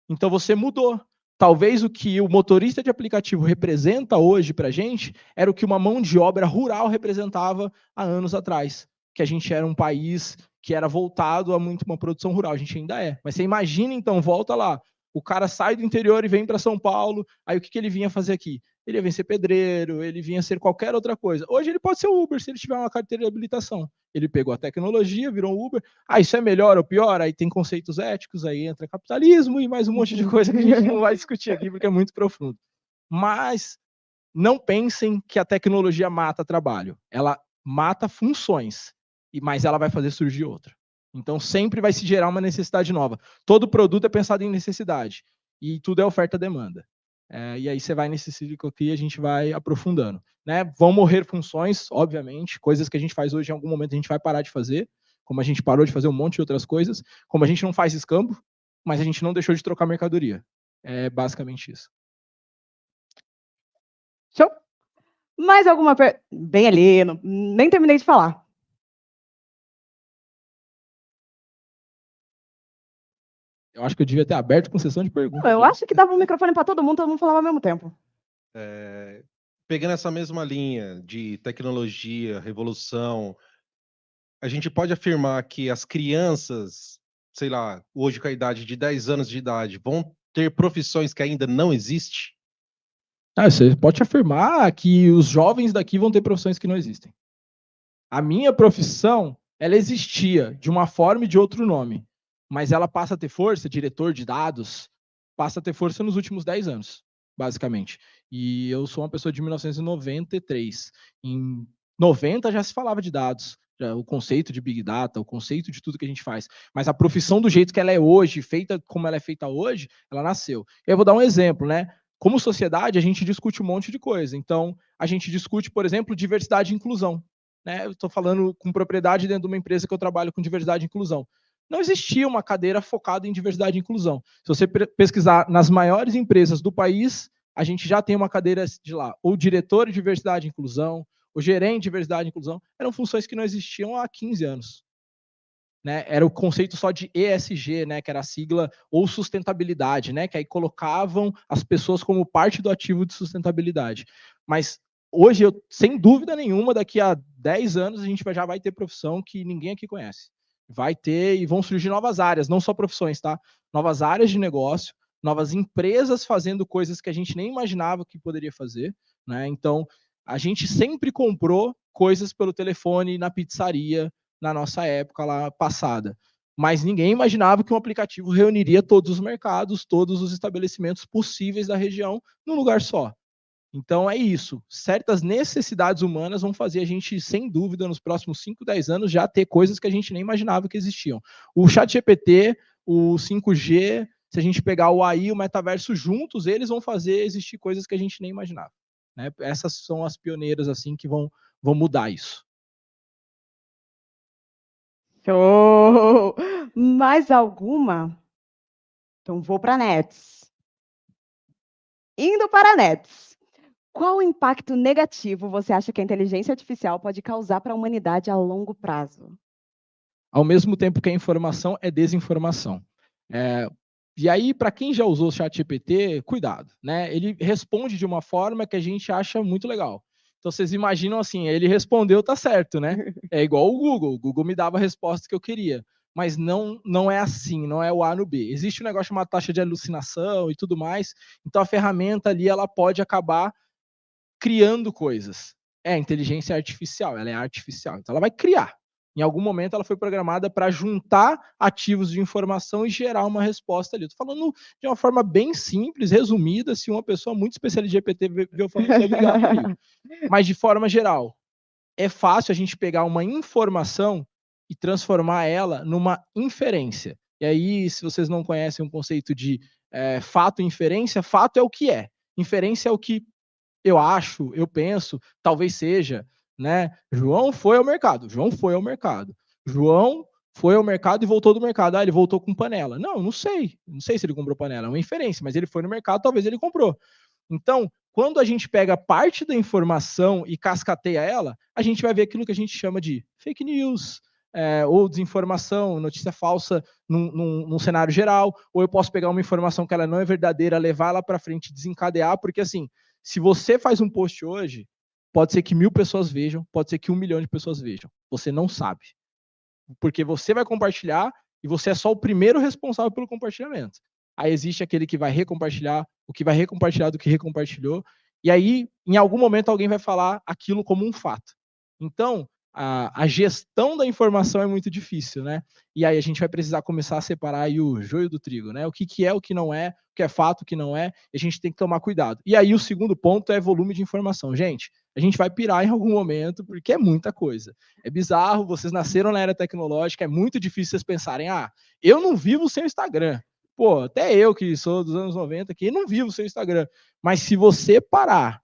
Então você mudou. Talvez o que o motorista de aplicativo representa hoje para a gente era o que uma mão de obra rural representava há anos atrás. Que a gente era um país que era voltado a muito uma produção rural. A gente ainda é. Mas você imagina, então, volta lá. O cara sai do interior e vem para São Paulo. Aí o que ele vinha fazer aqui? Ele ia ser pedreiro, ele vinha ser qualquer outra coisa. Hoje ele pode ser Uber, se ele tiver uma carteira de habilitação. Ele pegou a tecnologia, virou um Uber. Isso é melhor ou pior? Aí tem conceitos éticos, aí entra capitalismo e mais um monte de coisa que a gente não vai discutir aqui, porque é muito profundo. Mas não pensem que a tecnologia mata trabalho. Ela mata funções, mas ela vai fazer surgir outra. Então sempre vai se gerar uma necessidade nova. Todo produto é pensado em necessidade. E tudo é oferta-demanda. E aí você vai nesse ciclo aqui e a gente vai aprofundando. Né? Vão morrer funções, obviamente, coisas que a gente faz hoje em algum momento a gente vai parar de fazer, como a gente parou de fazer um monte de outras coisas, como a gente não faz escambo, mas a gente não deixou de trocar mercadoria. É basicamente isso. Show? Mais alguma pergunta? Bem ali, nem terminei de falar. Eu acho que eu devia ter aberto com sessão de perguntas. Eu acho que dava um microfone para todo mundo falava ao mesmo tempo. Pegando essa mesma linha de tecnologia, revolução, a gente pode afirmar que as crianças, sei lá, hoje com a idade de 10 anos de idade, vão ter profissões que ainda não existem? Você pode afirmar que os jovens daqui vão ter profissões que não existem. A minha profissão, ela existia de uma forma e de outro nome, mas ela passa a ter força, diretor de dados, passa a ter força nos últimos 10 anos. basicamente. E eu sou uma pessoa de 1993. Em 90 já se falava de dados, o conceito de Big Data, o conceito de tudo que a gente faz. Mas a profissão do jeito que ela é hoje, feita como ela é feita hoje, ela nasceu. Eu vou dar um exemplo, né? Como sociedade, a gente discute um monte de coisa. Então, a gente discute, por exemplo, diversidade e inclusão. Né? Eu estou falando com propriedade dentro de uma empresa que eu trabalho com diversidade e inclusão. Não existia uma cadeira focada em diversidade e inclusão. Se você pesquisar nas maiores empresas do país, a gente já tem uma cadeira de lá, ou diretor de diversidade e inclusão, o gerente de diversidade e inclusão, eram funções que não existiam há 15 anos. Né? Era o conceito só de ESG, né? Que era a sigla, ou sustentabilidade, né? Que aí colocavam as pessoas como parte do ativo de sustentabilidade. Mas hoje, sem dúvida nenhuma, daqui a 10 anos, a gente já vai ter profissão que ninguém aqui conhece. Vai ter e vão surgir novas áreas, não só profissões, tá? Novas áreas de negócio, novas empresas fazendo coisas que a gente nem imaginava que poderia fazer, né? Então, a gente sempre comprou coisas pelo telefone, na pizzaria, na nossa época lá passada. Mas ninguém imaginava que um aplicativo reuniria todos os mercados, todos os estabelecimentos possíveis da região num lugar só. Então é isso. Certas necessidades humanas vão fazer a gente, sem dúvida, nos próximos 5, 10 anos, já ter coisas que a gente nem imaginava que existiam. O ChatGPT, o 5G, se a gente pegar o AI e o metaverso juntos, eles vão fazer existir coisas que a gente nem imaginava. Né? Essas são as pioneiras assim que vão mudar isso. Show! Mais alguma? Então vou para a Nets. Indo para a Nets. Qual o impacto negativo você acha que a inteligência artificial pode causar para a humanidade a longo prazo? Ao mesmo tempo que a informação é desinformação. E aí, para quem já usou o ChatGPT, cuidado, né? Ele responde de uma forma que a gente acha muito legal. Então, vocês imaginam assim, ele respondeu, tá certo, né? É igual o Google me dava a resposta que eu queria. Mas não é assim, não é o A no B. Existe um negócio chamado taxa de alucinação e tudo mais. Então, a ferramenta ali, ela pode acabar criando coisas. É inteligência artificial, ela é artificial. Então, ela vai criar. Em algum momento, ela foi programada para juntar ativos de informação e gerar uma resposta ali. Estou falando de uma forma bem simples, resumida. Se uma pessoa muito especialista de GPT ver eu falando, você vai brigar comigo. Mas, de forma geral, é fácil a gente pegar uma informação e transformar ela numa inferência. E aí, se vocês não conhecem o conceito de fato e inferência, fato é o que é. Inferência é o que eu acho, eu penso, talvez seja, né? João foi ao mercado. João foi ao mercado. João foi ao mercado e voltou do mercado. Ah, ele voltou com panela. Não sei. Não sei se ele comprou panela. É uma inferência, mas ele foi no mercado, talvez ele comprou. Então, quando a gente pega parte da informação e cascateia ela, a gente vai ver aquilo que a gente chama de fake news, ou desinformação, notícia falsa num cenário geral, ou eu posso pegar uma informação que ela não é verdadeira, levar ela para frente, desencadear, porque assim, se você faz um post hoje, pode ser que 1000 pessoas vejam, pode ser que 1 milhão de pessoas vejam. Você não sabe. Porque você vai compartilhar e você é só o primeiro responsável pelo compartilhamento. Aí existe aquele que vai recompartilhar, o que vai recompartilhar do que recompartilhou, e aí, em algum momento, alguém vai falar aquilo como um fato. Então, a gestão da informação é muito difícil, né? E aí a gente vai precisar começar a separar aí o joio do trigo, né? O que é, o que não é, o que é fato, o que não é, e a gente tem que tomar cuidado. E aí o segundo ponto é volume de informação. Gente, a gente vai pirar em algum momento, porque é muita coisa. É bizarro, vocês nasceram na era tecnológica, é muito difícil vocês pensarem, eu não vivo sem o Instagram. Pô, até eu que sou dos anos 90 aqui, não vivo sem o Instagram. Mas se você parar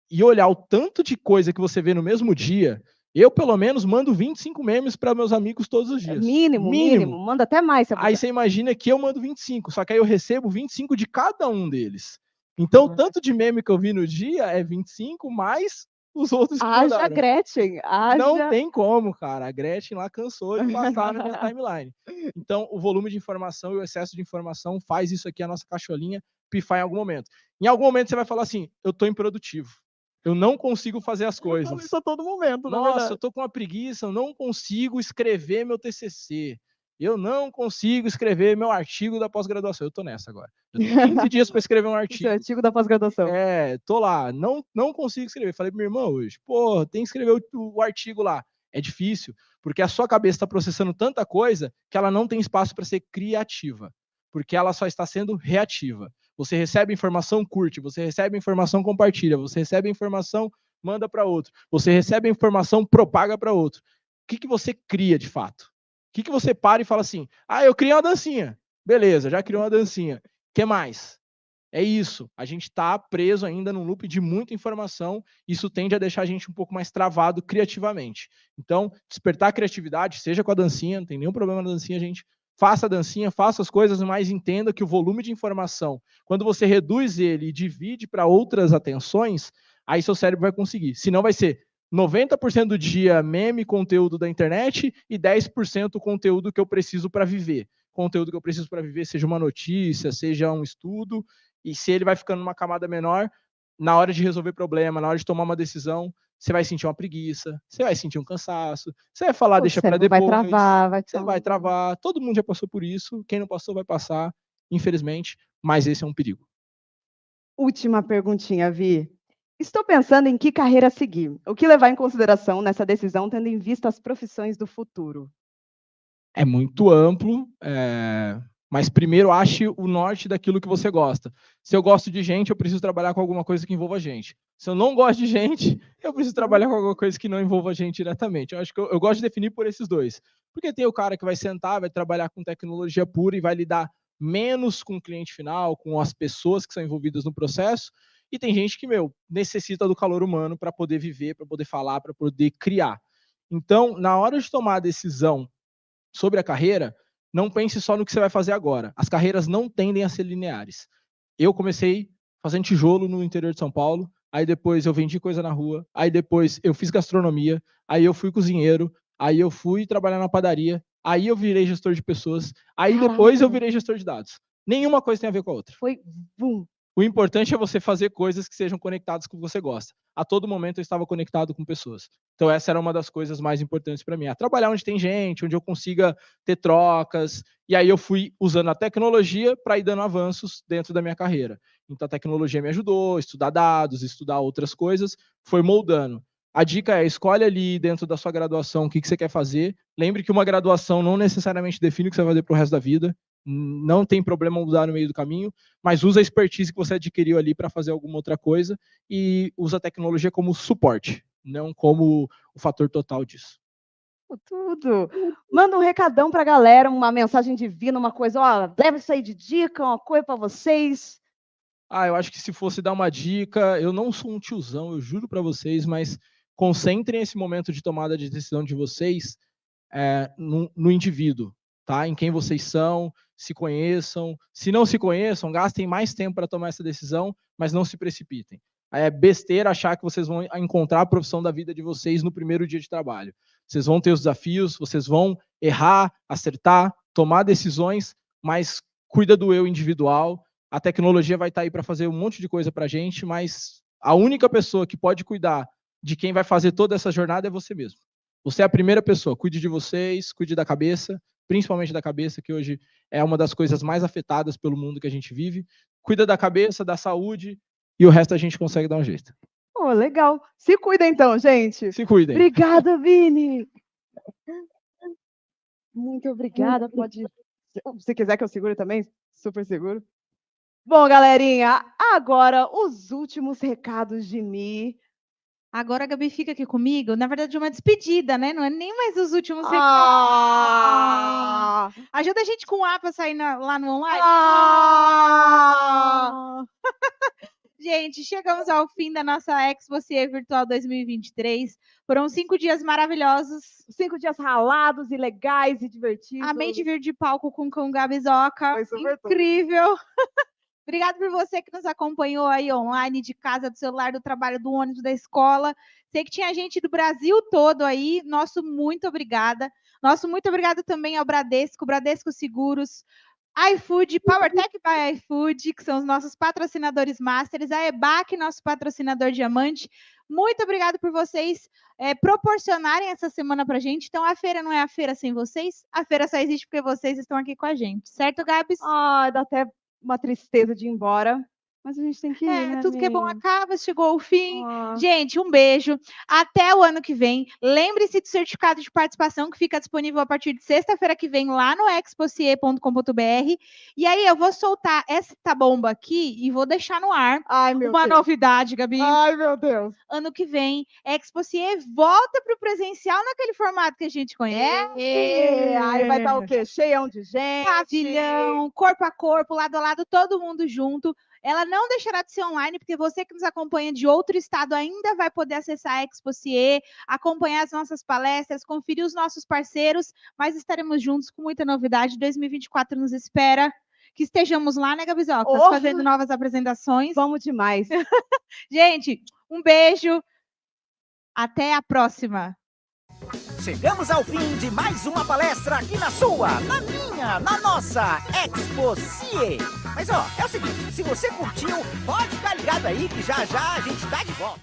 e olhar o tanto de coisa que você vê no mesmo dia, eu, pelo menos, mando 25 memes para meus amigos todos os dias. Mínimo. Manda até mais. Aí você imagina que eu mando 25, só que aí eu recebo 25 de cada um deles. Então, o tanto de meme que eu vi no dia é 25 mais os outros que mandaram. Haja Gretchen. Não tem como, cara. A Gretchen lá cansou de passar na minha timeline. Então, o volume de informação e o excesso de informação faz isso aqui, a nossa cacholinha, pifar em algum momento. Em algum momento você vai falar assim, eu tô improdutivo. Eu não consigo fazer as coisas. Eu falo isso a todo momento, Nossa, eu tô com uma preguiça, eu não consigo escrever meu TCC. Eu não consigo escrever meu artigo da pós-graduação. Eu tô nessa agora. Eu tenho 15 dias para escrever um artigo. Seu artigo da pós-graduação. Tô lá, não consigo escrever. Falei pra minha irmã hoje, pô, tem que escrever o artigo lá. É difícil, porque a sua cabeça está processando tanta coisa que ela não tem espaço para ser criativa, porque ela só está sendo reativa. Você recebe informação, curte. Você recebe informação, compartilha. Você recebe informação, manda para outro. Você recebe informação, propaga para outro. O que você cria de fato? O que você para e fala assim, eu criei uma dancinha. Beleza, já criou uma dancinha. O que mais? É isso. A gente está preso ainda num loop de muita informação. Isso tende a deixar a gente um pouco mais travado criativamente. Então, despertar a criatividade, seja com a dancinha, não tem nenhum problema na dancinha, gente. Faça a dancinha, faça as coisas, mas entenda que o volume de informação, quando você reduz ele e divide para outras atenções, aí seu cérebro vai conseguir. Senão vai ser 90% do dia meme, conteúdo da internet e 10% conteúdo que eu preciso para viver. Conteúdo que eu preciso para viver, seja uma notícia, seja um estudo, e se ele vai ficando numa camada menor, na hora de resolver problema, na hora de tomar uma decisão, você vai sentir uma preguiça, você vai sentir um cansaço, você vai falar, deixa para depois, vai travar, você vai travar, todo mundo já passou por isso, quem não passou vai passar, infelizmente, mas esse é um perigo. Última perguntinha, Vi. Estou pensando em que carreira seguir. O que levar em consideração nessa decisão, tendo em vista as profissões do futuro? É muito amplo, mas primeiro ache o norte daquilo que você gosta. Se eu gosto de gente, eu preciso trabalhar com alguma coisa que envolva gente. Se eu não gosto de gente, eu preciso trabalhar com alguma coisa que não envolva gente diretamente. Eu acho que eu gosto de definir por esses dois. Porque tem o cara que vai sentar, vai trabalhar com tecnologia pura e vai lidar menos com o cliente final, com as pessoas que são envolvidas no processo. E tem gente que, necessita do calor humano para poder viver, para poder falar, para poder criar. Então, na hora de tomar a decisão sobre a carreira, não pense só no que você vai fazer agora. As carreiras não tendem a ser lineares. Eu comecei fazendo tijolo no interior de São Paulo, aí depois eu vendi coisa na rua, aí depois eu fiz gastronomia, aí eu fui cozinheiro, aí eu fui trabalhar na padaria, aí eu virei gestor de pessoas, aí depois eu virei gestor de dados. Nenhuma coisa tem a ver com a outra. Foi boom. O importante é você fazer coisas que sejam conectadas com o que você gosta. A todo momento eu estava conectado com pessoas. Então essa era uma das coisas mais importantes para mim. Trabalhar onde tem gente, onde eu consiga ter trocas. E aí eu fui usando a tecnologia para ir dando avanços dentro da minha carreira. Então a tecnologia me ajudou, estudar dados, estudar outras coisas, foi moldando. A dica é, escolhe ali dentro da sua graduação o que você quer fazer. Lembre que uma graduação não necessariamente define o que você vai fazer para o resto da vida. Não tem problema mudar no meio do caminho, mas usa a expertise que você adquiriu ali para fazer alguma outra coisa e usa a tecnologia como suporte, não como o fator total disso. Tudo. Manda um recadão para a galera, uma mensagem divina, uma coisa, leva isso aí de dica, uma coisa para vocês. Eu acho que se fosse dar uma dica, eu não sou um tiozão, eu juro para vocês, mas concentrem esse momento de tomada de decisão de vocês no indivíduo, tá? Em quem vocês são, se conheçam. Se não se conheçam, gastem mais tempo para tomar essa decisão, mas não se precipitem. É besteira achar que vocês vão encontrar a profissão da vida de vocês no primeiro dia de trabalho. Vocês vão ter os desafios, vocês vão errar, acertar, tomar decisões, mas cuida do eu individual. A tecnologia vai estar aí para fazer um monte de coisa para a gente, mas a única pessoa que pode cuidar de quem vai fazer toda essa jornada é você mesmo. Você é a primeira pessoa. Cuide de vocês, cuide da cabeça, principalmente da cabeça, que hoje é uma das coisas mais afetadas pelo mundo que a gente vive. Cuida da cabeça, da saúde, e o resto a gente consegue dar um jeito. Legal. Se cuida então, gente. Se cuidem. Obrigada, Vini. Muito obrigada. Pode... Se quiser que eu segure também, super seguro. Bom, galerinha, agora os últimos recados de Mi. Agora a Gabi fica aqui comigo, na verdade, uma despedida, né? Não é nem mais os últimos recados. Ajuda a gente com o A para sair lá no online. Gente, chegamos ao fim da nossa Expo CIE Virtual 2023. Foram 5 dias maravilhosos. 5 dias ralados e legais e divertidos. Amei dividir palco com o Gabizoca. Foi super incrível. Obrigada por você que nos acompanhou aí online, de casa, do celular, do trabalho, do ônibus, da escola. Sei que tinha gente do Brasil todo aí. Nosso muito obrigada. Nosso muito obrigado também ao Bradesco Seguros, iFood, PowerTech by iFood, que são os nossos patrocinadores masters, a EBAC, nosso patrocinador diamante. Muito obrigado por vocês proporcionarem essa semana para a gente. Então, a feira não é a feira sem vocês, a feira só existe porque vocês estão aqui com a gente. Certo, Gabs? Dá até uma tristeza de ir embora. Mas a gente tem que ir, né, Tudo que é bom amiga? acaba, chegou o fim. Ah. Gente, um beijo. Até o ano que vem. Lembre-se do certificado de participação que fica disponível a partir de sexta-feira que vem lá no expocie.com.br. E aí eu vou soltar essa bomba aqui e vou deixar no ar Ai, meu uma Deus. novidade, Gabi. Ai, meu Deus. Ano que vem, Expocie volta para o presencial naquele formato que a gente conhece. Aí vai estar o quê? Cheião de gente. Pavilhão, corpo a corpo, lado a lado, todo mundo junto. Ela não deixará de ser online, porque você que nos acompanha de outro estado ainda vai poder acessar a Expocie, acompanhar as nossas palestras, conferir os nossos parceiros, mas estaremos juntos com muita novidade. 2024 nos espera. Que estejamos lá, né, Gabizocas? Oh! Fazendo novas apresentações. Vamos demais. Gente, um beijo. Até a próxima. Chegamos ao fim de mais uma palestra aqui na sua, na minha, na nossa Expocie. Mas ó, é o seguinte, se você curtiu, pode ficar ligado aí que já já a gente tá de volta.